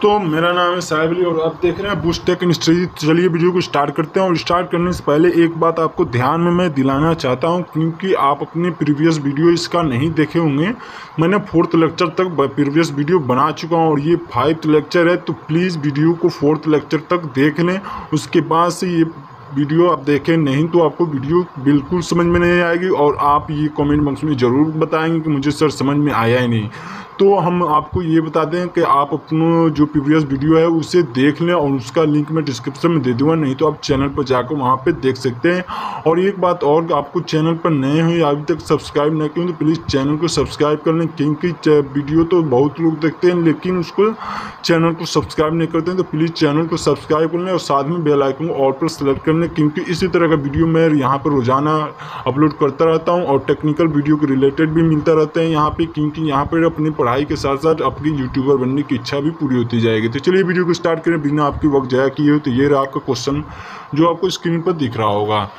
दोस्तों, मेरा नाम है साहिब अली और आप देख रहे हैं बूस्ट टेक इंडस्ट्री। चलिए वीडियो को स्टार्ट करते हैं। और स्टार्ट करने से पहले एक बात आपको ध्यान में मैं दिलाना चाहता हूं, क्योंकि आप अपने प्रीवियस वीडियो इसका नहीं देखे होंगे। मैंने 4th लेक्चर तक प्रीवियस वीडियो बना चुका हूं और ये 5th लेक्चर है, तो प्लीज़ वीडियो को 4th लेक्चर तक देख लें। उसके बाद से ये वीडियो आप देखें, नहीं तो आपको वीडियो बिल्कुल समझ में नहीं आएगी और आप ये कमेंट बॉक्स में ज़रूर बताएंगे कि मुझे सर समझ में आया ही नहीं। तो हम आपको ये बता दें कि आप अपना जो प्रीवियस वीडियो है उसे देख लें और उसका लिंक मैं डिस्क्रिप्शन में दे दूँगा, नहीं तो आप चैनल पर जाकर वहाँ पे देख सकते हैं। और एक बात और, आपको चैनल पर नए हैं अभी तक सब्सक्राइब नहीं किए तो प्लीज़ चैनल को सब्सक्राइब कर लें, क्योंकि वीडियो तो बहुत लोग देखते हैं लेकिन उसको चैनल को सब्सक्राइब नहीं करते हैं। तो प्लीज़ चैनल को सब्सक्राइब कर लें और साथ में बेल आइकन को ऑल पर सेलेक्ट कर लें, क्योंकि इसी तरह का वीडियो मैं यहाँ पर रोज़ाना अपलोड करता रहता हूँ और टेक्निकल वीडियो के रिलेटेड भी मिलता रहता है यहाँ पे, क्योंकि यहाँ पर अपनी पढ़ाई के साथ साथ आपकी यूट्यूबर बनने की इच्छा भी पूरी होती जाएगी। तो चलिए वीडियो को स्टार्ट करें बिना आपकी वक्त जाया किए हो। तो ये रहा आपका क्वेश्चन जो आपको स्क्रीन पर दिख रहा होगा।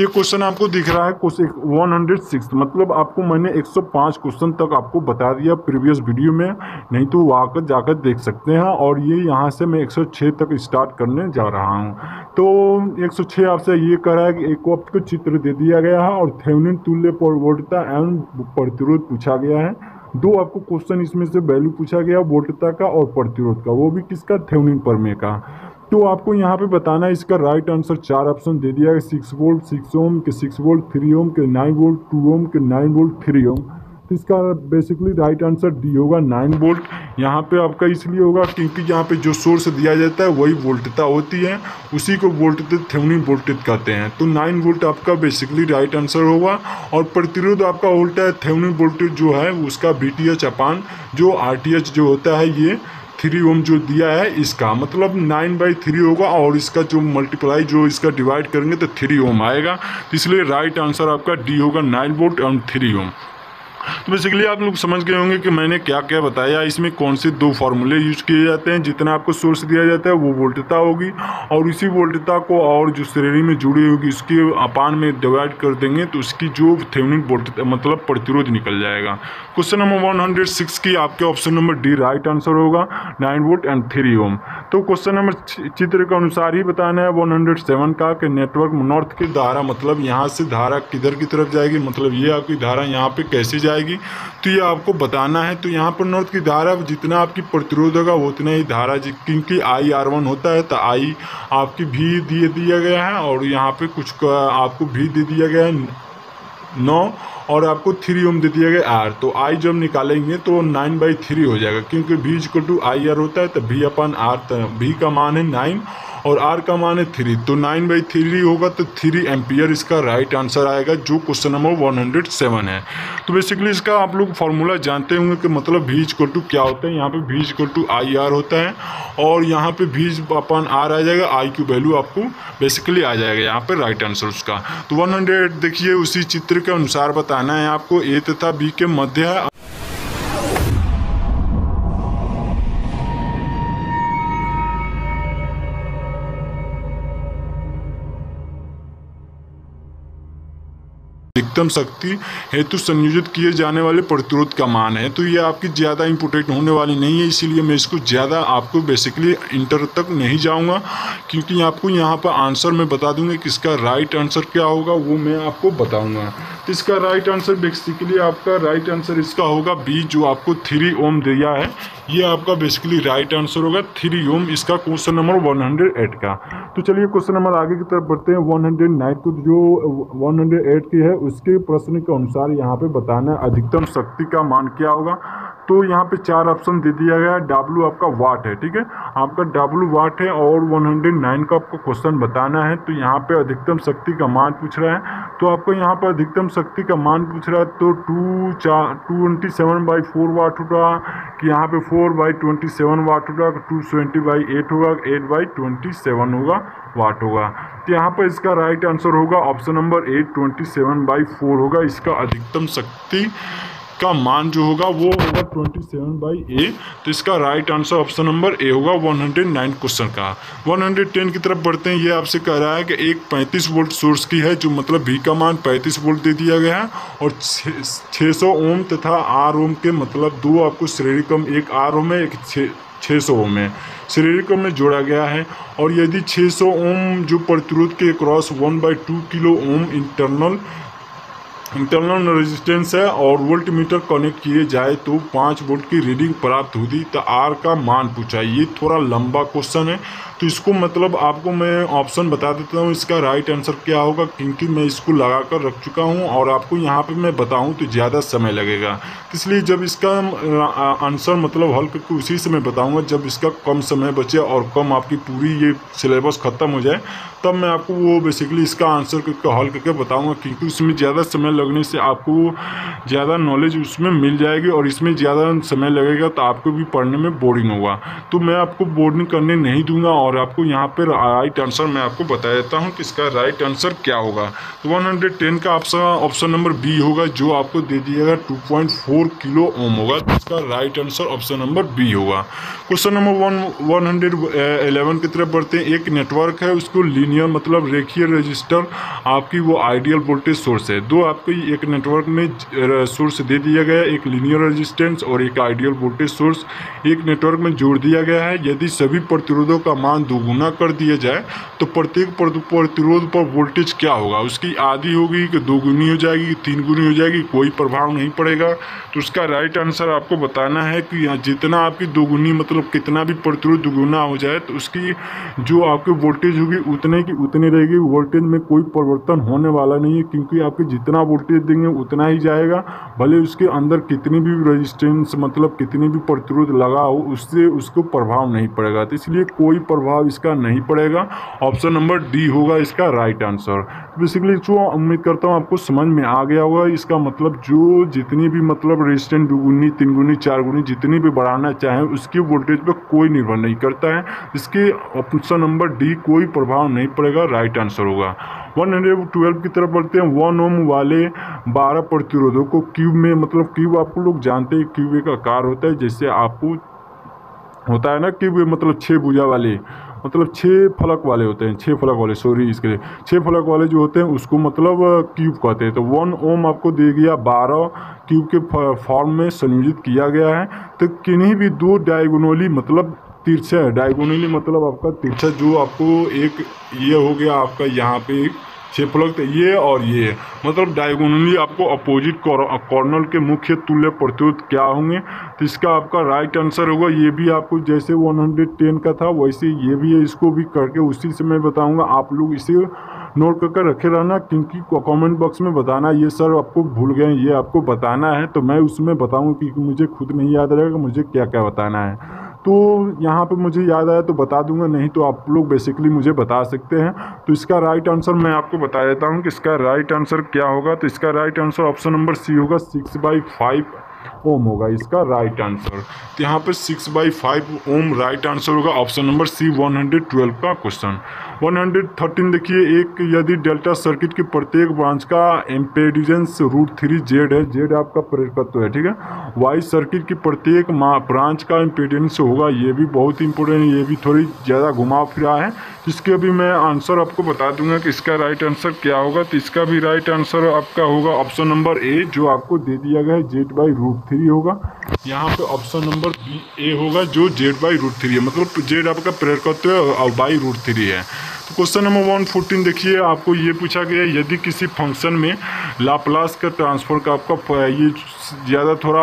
ये क्वेश्चन आपको दिख रहा है क्वेश्चन 106, मतलब आपको मैंने 105 क्वेश्चन तक आपको बता दिया प्रीवियस वीडियो में, नहीं तो वो आकर जाकर देख सकते हैं। और ये यहाँ से मैं 106 तक स्टार्ट करने जा रहा हूँ। तो 106 आपसे ये कह रहा है कि एक आपको चित्र दे दिया गया है और थेवेनिन तुल्य प्रवोल्टता एवं प्रतिरोध पूछा गया है। दो आपको क्वेश्चन इसमें से वैल्यू पूछा गया वोल्टता का और प्रतिरोध का, वो भी किसका, थेवेनिन प्रमेय का। तो आपको यहाँ पे बताना है इसका राइट आंसर। 4 ऑप्शन दे दिया है, 6 वोल्ट 6 ओम के, 6 वोल्ट 3 ओम के, 9 वोल्ट 2 ओम के, 9 वोल्ट 3 ओम। तो इसका बेसिकली राइट आंसर डी होगा 9 वोल्ट। यहाँ पे आपका इसलिए होगा क्योंकि यहाँ पे जो सोर्स दिया जाता है वही वोल्टता होती है, उसी को वोल्टेज थेवेनिन वोल्टेज कहते हैं। तो 9 वोल्ट आपका बेसिकली राइट आंसर होगा। और प्रतिरोध आपका उल्टा है, थेवेनिन वोल्टेज जो है उसका VTH अपान जो RTH जो होता है, ये 3 ओम जो दिया है इसका मतलब 9/3 होगा, और इसका जो मल्टीप्लाई जो इसका डिवाइड करेंगे तो 3 ओम आएगा। तो इसलिए राइट आंसर आपका डी होगा 9 वोल्ट और 3 ओम। तो बेसिकली आप लोग समझ गए होंगे कि मैंने क्या क्या बताया, इसमें कौन से 2 फार्मूले यूज किए जाते हैं। जितना आपको सोर्स दिया जाता है वो वोल्टता होगी, और इसी वोल्टता को और जो श्रेणी में जुड़ी होगी उसके अपान में डिवाइड कर देंगे तो उसकी जो थेवेनिन वोल्टता मतलब प्रतिरोध निकल जाएगा। क्वेश्चन नंबर 106 की आपके option number D right answer होगा 9 वोल्ट एंड 3 ओम। तो क्वेश्चन नंबर चित्र के अनुसार ही बताना है 107 का कि नेटवर्क नॉर्थ की धारा, मतलब यहाँ से धारा किधर की तरफ जाएगी, मतलब ये आपकी धारा यहाँ पे कैसे जाएगी, तो ये आपको बताना है। तो यहाँ पर नॉर्थ की धारा जितना आपकी प्रतिरोध होगा उतना ही धारा, क्योंकि IR1 होता है तो I आपकी भी दिया गया है और यहाँ पे कुछ आपको भी दे दिया गया है 9 और आपको 3 ओम दे दिया गया R। तो I जब निकालेंगे तो 9/3 हो जाएगा, क्योंकि V = IR होता है तो V/R, V का मान है 9 और R का मान है 3, तो 9/3 होगा तो 3 एम्पियर इसका राइट आंसर आएगा, जो क्वेश्चन नंबर 107 है। तो बेसिकली इसका आप लोग फार्मूला जानते होंगे कि मतलब V = क्या होता है। यहाँ पे V = IR होता है और यहाँ पे V/R आ जाएगा, I की वैल्यू आपको बेसिकली आ जाएगा यहाँ पे राइट आंसर उसका। तो 100 देखिए उसी चित्र के अनुसार बताना है आपको, A तथा B के मध्य है। अधिकतम शक्ति हेतु संयोजित किए जाने वाले प्रतिरोध का मान है। तो ये आपकी ज़्यादा इंपोर्टेंट होने वाली नहीं है, इसीलिए मैं इसको ज़्यादा आपको बेसिकली इंटर तक नहीं जाऊंगा, क्योंकि आपको यहाँ पर आंसर मैं बता दूंगा कि इसका राइट आंसर क्या होगा, वो मैं आपको बताऊंगा। तो इसका राइट आंसर बेसिकली आपका राइट आंसर इसका होगा बी, जो आपको 3 ओम दिया है, ये आपका बेसिकली राइट आंसर होगा 3 ओम, इसका क्वेश्चन नंबर 108 का। तो चलिए क्वेश्चन नंबर आगे की तरफ बढ़ते हैं 109 को, जो 108 की है उसके प्रश्न के अनुसार यहाँ पे बताना है अधिकतम शक्ति का मान क्या होगा। तो यहाँ पे 4 ऑप्शन दे दिया गया है। W आपका वाट है, ठीक है, आपका W वाट है और 109 का आपको क्वेश्चन बताना है। तो यहाँ पे अधिकतम शक्ति का मान पूछ रहा है, तो आपको यहाँ पर अधिकतम शक्ति का मान पूछ रहा है तो 227/4 वाट होगा कि यहाँ पे 4/27 वाट होगा, 270/8 होगा, 8/27 होगा वाट होगा। तो यहाँ पर इसका राइट आंसर होगा ऑप्शन नंबर 8, 27/4 होगा। इसका अधिकतम शक्ति का मान जो होगा वो होगा 27/A। तो इसका right answer option number A होगा 109 क्वेश्चन का। 110 की तरफ बढ़ते हैं। ये आपसे कह रहा है कि एक 35 वोल्ट सोर्स की है, जो मतलब V का मान 35 वोल्ट दे दिया गया है और 600 ओम तथा R ओम के मतलब दो आपको श्रेणी क्रम, एक R ओम है एक 600 ओम है, शारीरिक में जोड़ा गया है। और यदि 600 ओम जो प्रतिरोध के across 1/2 kilo ohm internal resistance है और वोल्ट मीटर कनेक्ट किए जाए तो 5 वोल्ट की रीडिंग प्राप्त होती। तो आर का मान पूछा है, ये थोड़ा लंबा क्वेश्चन है, तो इसको मतलब आपको मैं ऑप्शन बता देता हूँ इसका राइट आंसर क्या होगा, क्योंकि मैं इसको लगा कर रख चुका हूँ और आपको यहाँ पे मैं बताऊँ तो ज़्यादा समय लगेगा। इसलिए जब इसका आंसर मतलब हल करके उसी समय बताऊँगा जब इसका कम समय बचे और कम आपकी पूरी ये सिलेबस ख़त्म हो जाए, तब मैं आपको वो बेसिकली इसका आंसर करके हल करके बताऊँगा, क्योंकि उसमें ज़्यादा समय लगने से आपको ज़्यादा नॉलेज उसमें मिल जाएगी और इसमें ज़्यादा समय लगेगा तो आपको भी पढ़ने में बोरिंग होगा। तो मैं आपको बोरिंग करने नहीं दूंगा और आपको यहाँ पर राइट आंसर मैं आपको बता देता हूँ कि इसका राइट आंसर क्या होगा। तो 110 का ऑप्शन नंबर बी होगा, जो आपको दे दिएगा 2.4 किलो ओम होगा। तो इसका right answer option number B होगा। क्वेश्चन नंबर 111 की तरफ बढ़ते हैं। एक नेटवर्क है, उसको लीनियर मतलब रेखीय रजिस्टर आपकी वो आइडियल वोल्टेज सोर्स है। दो आपको एक नेटवर्क में सोर्स दे दिया गया है, एक लीनियर रेजिस्टेंस और एक आइडियल वोल्टेज सोर्स एक नेटवर्क में जोड़ दिया गया है। यदि सभी प्रतिरोधों का मान दोगुना कर दिया जाए तो प्रत्येक प्रतिरोध पर वोल्टेज क्या होगा, उसकी आधी होगी कि दोगुनी हो जाएगी, 3 गुनी हो जाएगी, कोई प्रभाव नहीं पड़ेगा। तो उसका राइट आंसर आपको बताना है कि जितना आपकी दोगुनी मतलब कितना भी प्रतिरोध दोगुना हो जाए तो उसकी जो आपकी वोल्टेज होगी उतने की उतनी रहेगी। वोल्टेज में कोई परिवर्तन होने वाला नहीं है, क्योंकि आपके जितना वोल्टेज देंगे उतना ही जाएगा, भले उसके अंदर कितनी भी रेजिस्टेंस मतलब कितनी भी प्रतिरोध लगा हो उससे उसको प्रभाव नहीं पड़ेगा। तो इसलिए कोई प्रभाव इसका नहीं पड़ेगा। ऑप्शन नंबर डी होगा इसका राइट आंसर। बेसिकली जो उम्मीद करता हूँ आपको समझ में आ गया होगा। इसका मतलब जो जितनी भी मतलब रेजिस्टेंस 2 गुनी 3 गुनी 4 गुनी जितनी भी बढ़ाना चाहें उसकी वोल्टेज पर कोई निर्भर नहीं करता है। इसके ऑप्शन नंबर डी कोई प्रभाव नहीं पड़ेगा, राइट आंसर होगा। 112 की तरफ बढ़ते हैं। 1 ओम वाले 12 प्रतिरोधों को क्यूब में मतलब क्यूब आपको लोग जानते हैं क्यूब एक आकार होता है, जैसे आपको होता है ना क्यूब मतलब 6 भुजा वाले मतलब 6 फलक वाले होते हैं, 6 फलक वाले सॉरी इसके लिए 6 फलक वाले जो होते हैं उसको मतलब क्यूब कहते हैं। तो 1 ओम आपको दे गया 12 क्यूब के फॉर्म में संयोजित किया गया है। तो किन्हीं भी दो डायगोनली मतलब तिरछा है, डायगोनली मतलब आपका तिरछा जो आपको एक ये हो गया आपका यहाँ पे 6 फलक ये और ये मतलब डायगोनली आपको अपोजिट कॉर्नर के मुख्य तुल्य प्रतिरोध क्या होंगे। तो इसका आपका राइट आंसर होगा ये भी आपको जैसे 110 का था वैसे ये भी है, इसको भी करके उसी से मैं बताऊंगा। आप लोग इसे नोट करके रखे रहना, क्योंकि कमेंट बॉक्स में बताना ये सर आपको भूल गए ये आपको बताना है, तो मैं उसमें बताऊंगा क्योंकि मुझे खुद नहीं याद रहेगा मुझे क्या क्या बताना है। तो यहाँ पे मुझे याद आया तो बता दूंगा, नहीं तो आप लोग बेसिकली मुझे बता सकते हैं। तो इसका राइट आंसर मैं आपको बता देता हूँ कि इसका राइट आंसर क्या होगा। तो इसका right answer option number C होगा, 6/5 ओम होगा इसका राइट आंसर। तो यहाँ पे 6/5 ओम राइट आंसर होगा ऑप्शन नंबर सी 112 का क्वेश्चन। 113 देखिए, एक यदि डेल्टा सर्किट की प्रत्येक ब्रांच का एम्पेडिजेंस √3Z है, जेड आपका प्रेरकत्व है, ठीक है। वाई सर्किट की प्रत्येक ब्रांच का एम्पेडेंस होगा, ये भी बहुत इंपॉर्टेंट है, ये भी थोड़ी ज़्यादा घुमा फिरा है, जिसके भी मैं आंसर आपको बता दूंगा कि इसका राइट आंसर क्या होगा। तो इसका भी राइट आंसर आपका होगा ऑप्शन नंबर ए, जो आपको दे दिया गया है Z/√3 होगा। यहाँ पे ऑप्शन नंबर बी ए होगा जो Z/√3 है, मतलब जेड आपका प्रेरकत्व है और बाई√3 है। तो क्वेश्चन नंबर 114 देखिए, आपको ये पूछा गया यदि किसी फंक्शन में लाप्लास का ट्रांसफर का आपका ये ज़्यादा थोड़ा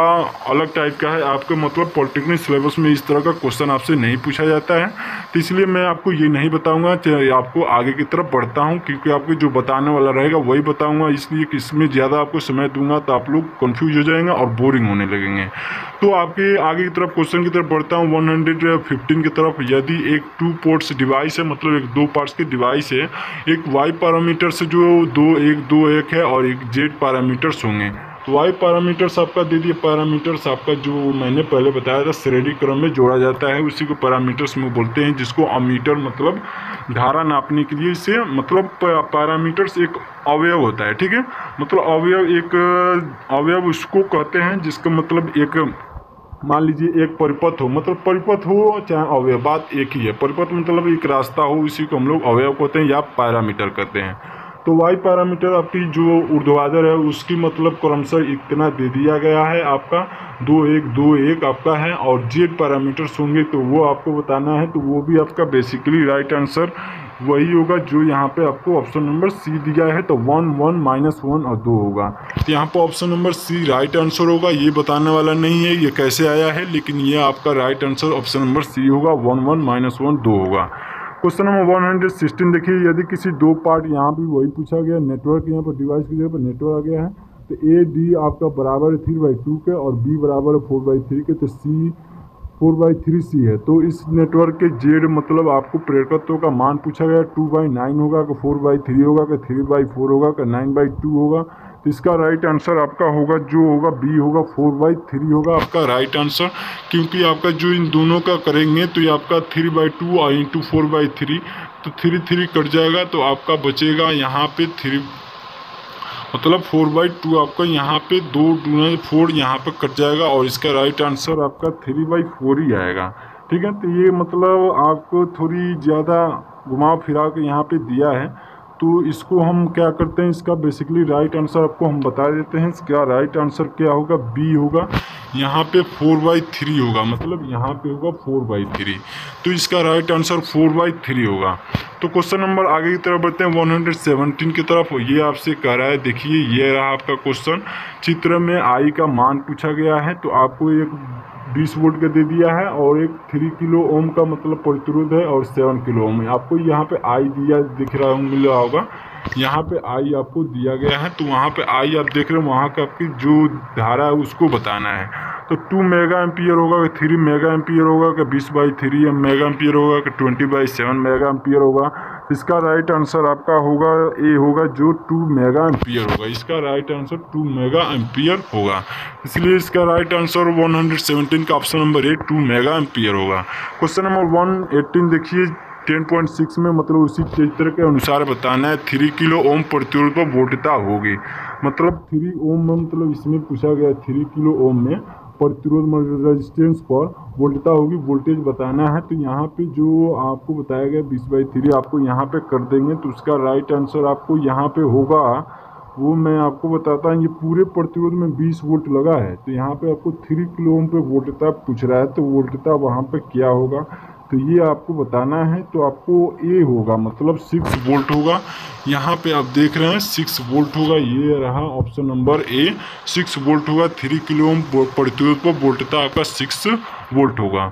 अलग टाइप का है, आपके मतलब पॉलिटेक्निक सिलेबस में इस तरह का क्वेश्चन आपसे नहीं पूछा जाता है, तो इसलिए मैं आपको ये नहीं बताऊंगा। आपको आगे की तरफ बढ़ता हूँ क्योंकि आपको जो बताने वाला रहेगा वही बताऊंगा, इसलिए कि इसमें ज़्यादा आपको समय दूंगा तो आप लोग कंफ्यूज हो जाएंगे और बोरिंग होने लगेंगे। तो आपके आगे की तरफ क्वेश्चन की तरफ बढ़ता हूँ 115 की तरफ। यदि एक 2 पोर्ट्स डिवाइस है, मतलब एक 2 पार्ट्स की डिवाइस है, एक वाई पैरामीटर्स जो 1 है और एक जेड पैरामीटर्स होंगे। तो वाई पैरामीटर्स आपका दे दिए, पैरामीटर्स आपका जो मैंने पहले बताया था श्रेणी क्रम में जोड़ा जाता है, उसी को पैरामीटर्स में बोलते हैं, जिसको अमीटर मतलब धारा नापने के लिए इसे मतलब पैरामीटर्स एक अवयव होता है, ठीक है। मतलब अवयव एक अवयव उसको कहते हैं जिसका मतलब एक मान लीजिए एक परिपथ हो, मतलब परिपथ हो चाहे अवयव, बात एक ही है। परिपथ मतलब एक रास्ता हो, इसी को हम लोग अवयव कहते हैं या पैरामीटर कहते हैं। तो वाई पैरामीटर आपकी जो ऊर्ध्वाधर है उसकी मतलब क्रमशः इतना दे दिया गया है, आपका 2121 आपका है। और जेड पैरामीटर्स होंगे तो वो आपको बताना है, तो वो भी आपका बेसिकली राइट आंसर वही होगा जो यहाँ पे आपको ऑप्शन नंबर सी दिया है। तो 1 1 -1 और 2 होगा। तो यहाँ पर option number C right answer होगा। ये बताने वाला नहीं है ये कैसे आया है, लेकिन ये आपका right answer option number C होगा। 1 1 -1 2 होगा। क्वेश्चन नंबर 116 देखिए, यदि किसी दो पार्ट, यहाँ भी वही पूछा गया, नेटवर्क यहाँ पर डिवाइस की जगह पर नेटवर्क आ गया है, तो ए डी आपका बराबर है 3/2 के और बी बराबर है 4/3 के, तो सी 4/3 सी है। तो इस नेटवर्क के जेड मतलब आपको प्रेरकत्व का मान पूछा गया, 2/9 होगा कि 4/3 होगा कि 3/4 होगा कि 9/2 होगा। तो इसका राइट आंसर आपका होगा जो होगा बी होगा, 4/3 होगा आपका राइट आंसर। क्योंकि आपका जो इन दोनों का करेंगे तो ये आपका 3/2 इंटू 4/3, तो 3 कट जाएगा, तो आपका बचेगा यहाँ पे 3 मतलब 4/2 आपका यहाँ पे 2 दूना 4 यहाँ पे कट जाएगा और इसका राइट आंसर आपका 3/4 ही आएगा। ठीक है, तो ये मतलब आपको थोड़ी ज़्यादा घुमा फिरा के यहाँ पे दिया है, तो इसको हम क्या करते हैं, इसका बेसिकली राइट आंसर आपको हम बता देते हैं। इसका राइट आंसर क्या होगा, बी होगा। यहाँ पे 4/3 होगा, मतलब यहाँ पे होगा 4/3, तो इसका राइट आंसर 4/3 होगा। तो क्वेश्चन नंबर आगे की तरफ बढ़ते हैं 117 की तरफ। ये आपसे कह रहा है, देखिए ये रहा आपका क्वेश्चन। चित्र में आई का मान पूछा गया है, तो आपको एक 20 वोल्ट का दे दिया है और एक 3 किलो ओम का मतलब प्रतिरोध है और 7 किलो ओम है। आपको यहाँ पे आई दिया दिख रहा मिल रहा होगा, यहाँ पे आई आपको दिया गया है। तो वहाँ पे आई आप देख रहे हो, वहाँ का आपकी जो धारा है उसको बताना है। तो 2 मेगा एम्पियर होगा कि 3 मेगा एम्पियर होगा कि 20/3 मेगा एम्पियर होगा कि 20/7 मेगा एम्पियर होगा। इसका राइट आंसर आपका होगा ए होगा जो 2 मेगा एम्पियर होगा। इसका राइट आंसर 2 मेगा एम्पियर होगा, इसलिए इसका राइट आंसर 117 का option number A 2 mega ampere होगा। क्वेश्चन नंबर 118 देखिए 10.6 में मतलब उसी चित्र के अनुसार बताना है 3 किलो ओम प्रतिरोध पर वोल्टता होगी। मतलब 3 ओम में मतलब इसमें पूछा गया 3 किलो ओम में प्रतिरोध रेजिस्टेंस पर वोल्टता होगी, वोल्टेज बताना है। तो यहाँ पे जो आपको बताया गया 20/3 आपको यहाँ पे कर देंगे, तो उसका राइट आंसर आपको यहाँ पे होगा, वो मैं आपको बताता हूँ। ये पूरे प्रतिरोध में 20 वोल्ट लगा है, तो यहाँ पे आपको 3 किलो ओम पे वोल्टता पूछ रहा है, तो वोल्टता वहाँ पे क्या होगा तो ये आपको बताना है। तो आपको ए होगा मतलब 6 वोल्ट होगा। यहाँ पे आप देख रहे हैं 6 वोल्ट होगा, ये रहा ऑप्शन नंबर ए 6 वोल्ट होगा। 3 किलो ओम प्रतिरोध पर वोल्टता आपका 6 वोल्ट होगा।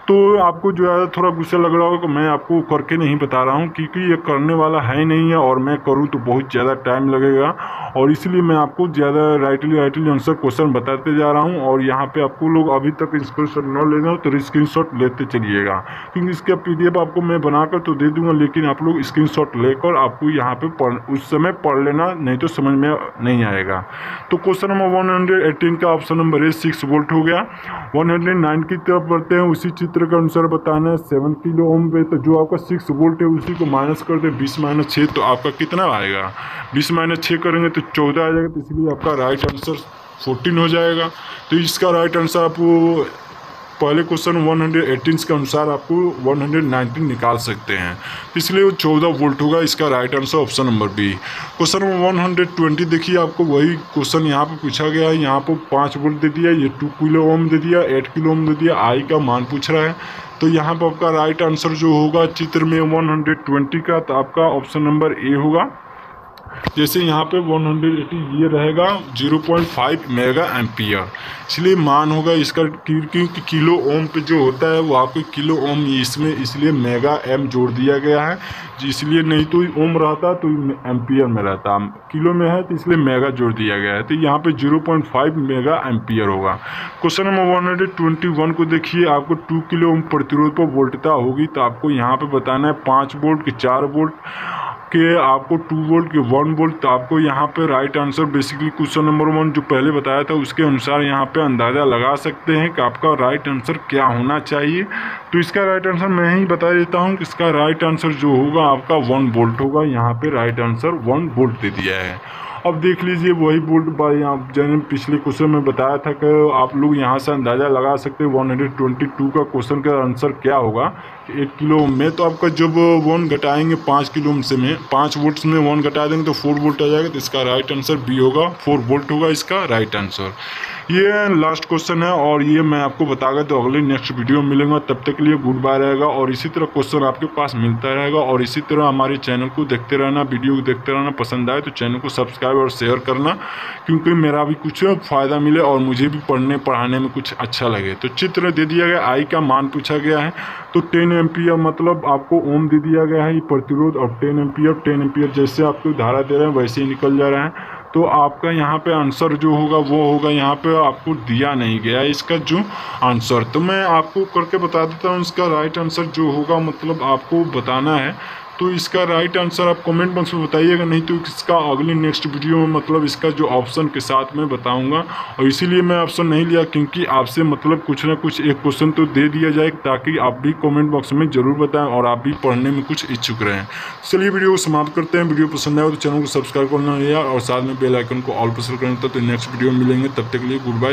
तो आपको जो है थोड़ा गुस्सा लग रहा होगा कि मैं आपको करके नहीं बता रहा हूँ, क्योंकि ये करने वाला है नहीं है और मैं करूँ तो बहुत ज़्यादा टाइम लगेगा, और इसलिए मैं आपको ज़्यादा राइटली आंसर क्वेश्चन बताते जा रहा हूँ। और यहाँ पे आपको लोग अभी तक स्क्रीनशॉट न लेना हो तो स्क्रीनशॉट लेते चलिएगा, क्योंकि इसका PDF आपको मैं बनाकर तो दे दूँगा, लेकिन आप लोग स्क्रीनशॉट लेकर आपको यहाँ पे उस समय पढ़ लेना, नहीं तो समझ में नहीं आएगा। तो क्वेश्चन नंबर 118 का ऑप्शन नंबर ए 6 वोल्ट हो गया। 109 की तरफ बढ़ते हैं, उसी चित्र के अनुसार बताना है 7 किलो ओम पे, तो जो आपका 6 वोल्ट है उसी को माइनस कर दे 20 - 6, तो आपका कितना आएगा, 20 - 6 करेंगे तो 14 आ जाएगा, तो इसलिए आपका राइट आंसर 14 हो जाएगा। तो इसका राइट आंसर आपको पहले क्वेश्चन 118 के अनुसार आपको 119 निकाल सकते हैं, इसलिए वो 14 वोल्ट होगा। इसका right answer option number B. Question number 120 देखिए, आपको वही क्वेश्चन यहाँ पे पूछा गया है। यहाँ पर 5 वोल्ट दे दिया, ये 2 किलो ओम दे दिया, 8 किलो ओम दे दिया, आई का मान पूछ रहा है। तो यहाँ पर आपका राइट आंसर जो होगा चित्र में 120 का, तो आपका ऑप्शन नंबर ए होगा। जैसे यहाँ पे 180 ये रहेगा 0.5 मेगा एम्पियर, इसलिए मान होगा इसका, क्योंकि किलो ओम पे जो होता है वो आपको किलो ओम इसमें इसलिए मेगा एम जोड़ दिया गया है, इसलिए नहीं तो ओम रहता तो एम्पियर में रहता, किलो में है तो इसलिए मेगा जोड़ दिया गया है। तो यहाँ पे 0.5 मेगा एम्पियर होगा। क्वेश्चन नंबर 121 को देखिए, आपको 2 किलो ओम प्रतिरोध पर वोल्टता होगी, तो आपको यहाँ पे बताना है 5 वोल्ट के 4 वोल्ट के, आपको 2 वोल्ट के 1 वोल्ट। तो आपको यहाँ पे right answer basically question number 1 जो पहले बताया था उसके अनुसार यहाँ पे अंदाज़ा लगा सकते हैं कि आपका राइट आंसर क्या होना चाहिए। तो इसका राइट आंसर मैं ही बता देता हूँ कि इसका राइट आंसर जो होगा आपका 1 वोल्ट होगा। यहाँ पे राइट आंसर 1 वोल्ट दे दिया है। अब देख लीजिए वही बोल्ट भाई, आप जैसे पिछले क्वेश्चन में बताया था कि आप लोग यहाँ से अंदाज़ा लगा सकते हैं 122 का क्वेश्चन का आंसर क्या होगा 8 किलो ओम में। तो आपका जब 1 घटाएंगे 5 किलो ओम से में 5 वोल्ट्स में 1 घटा देंगे तो 4 वोल्ट आ जाएगा। तो इसका राइट आंसर बी होगा, 4 वोल्ट होगा इसका राइट आंसर। ये लास्ट क्वेश्चन है और ये मैं आपको बताऊंगा तो अगले नेक्स्ट वीडियो में मिलेंगे। तब तक के लिए गुड बाय रहेगा और इसी तरह क्वेश्चन आपके पास मिलता रहेगा। और इसी तरह हमारे चैनल को देखते रहना, वीडियो को देखते रहना। पसंद आए तो चैनल को सब्सक्राइब और शेयर करना, क्योंकि मेरा भी कुछ फ़ायदा मिले और मुझे भी पढ़ने पढ़ाने में कुछ अच्छा लगे। तो चित्र दे दिया गया, आई का मान पूछा गया है तो 10 एम्पियर मतलब आपको ओम दे दिया गया है ये प्रतिरोध। और 10 एम्पियर जैसे आपको धारा दे रहे हैं वैसे ही निकल जा रहा है। तो आपका यहाँ पे आंसर जो होगा वो होगा, यहाँ पे आपको दिया नहीं गया इसका जो आंसर। तो मैं आपको करके बता देता हूँ इसका राइट आंसर जो होगा, मतलब आपको बताना है। तो इसका राइट आंसर आप कमेंट बॉक्स में बताइएगा, नहीं तो इसका अगली नेक्स्ट वीडियो में मतलब इसका जो ऑप्शन के साथ में बताऊंगा। और इसीलिए मैं ऑप्शन नहीं लिया क्योंकि आपसे मतलब कुछ ना कुछ एक क्वेश्चन तो दे दिया जाए ताकि आप भी कमेंट बॉक्स में ज़रूर बताएं और आप भी पढ़ने में कुछ इच्छुक रहें। चलिए वीडियो को समाप्त करते हैं। वीडियो पसंद आए तो चैनल को सब्सक्राइब करना है यार और साथ में बेल आइकन को ऑल पर सेट करना। तो नेक्स्ट वीडियो में मिलेंगे, तब तक के लिए गुड बाय।